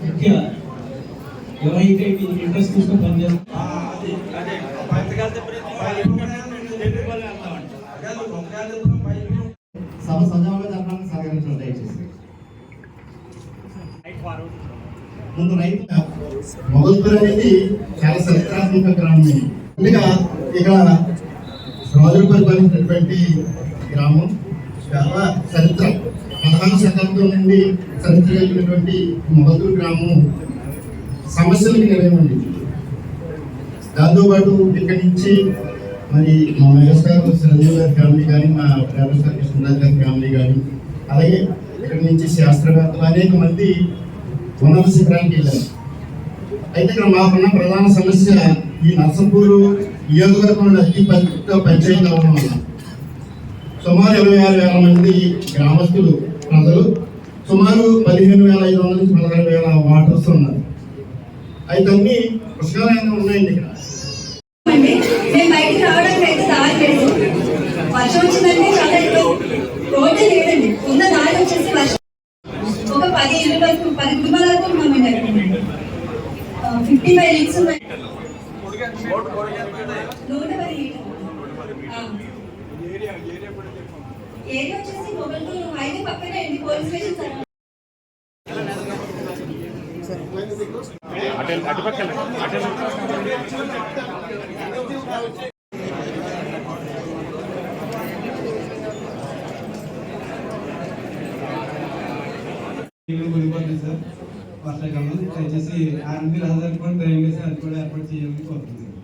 ముఖ్య ఎవరైతే ఇంట్రెస్ట్ తీసుకుని పనిచేస్తారు సభ సజావుగా జరగడానికి సహకరించడం దయచేసి. ముందు రైతు మొగల్పూర్ అనేది చాలా చరిత్రాత్మక గ్రామం. ముందుగా ఇక్కడ రాజులు పరిపాలించినటువంటి గ్రామం చాలా చరిత్ర 16వ శతాబ్దం నుండి చరిత్ర కలిగినటువంటి మొగల్పూర్ గ్రామం సమస్యలకు నిలవేమండి. దాంతోపాటు ఇక్కడి నుంచి మరి మా మెగాస్టార్ చిరంజీవి గారి ఫ్యామిలీ కానీ, మా డ్రైవర్ సార్ కృష్ణరాజ్ గారి ఫ్యామిలీ కానీ, అలాగే ఇక్కడి నుంచి శాస్త్రవేత్తలు అనేక మంది ఉన్నత శిఖరానికి వెళ్ళారు. అయితే ఇక్కడ మాకున్న ప్రధాన సమస్య ఈ నర్సంపూరు నియోజకవర్గంలో అతి పెద్ద పంచాయతీ అవడం వల్ల సుమారు 26,000 మంది గ్రామస్తులు ప్రజలు, సుమారు 15,500 నుంచి 16,000 వాటర్స్ ఉన్నారు. అయితే అన్ని పుష్కలంగా ఉన్నాయండి. ఇక్కడ మేము బయటకు రావడానికి అయితే దారి లేదు. వర్షం వచ్చిందంటే చాలా రోడ్డు లేదండి. ఉన్న దారి వచ్చేసి వర్షం ఒక 10 ఇళ్ళ వరకు 10 కుటుంబాల వరకు ఉన్నామండి. అక్కడ 55 లీక్స్ ఉన్నాయి. 110 ఏరియా వచ్చేసి మొగల్పూర్ హైవే పక్కనే అండి. Police station sir. వర్షాకాలం దయచేసి 6,000 కూడా డ్రైన్ వేసి అది కూడా ఏర్పాటు చేయాలని కోరుతున్నాను.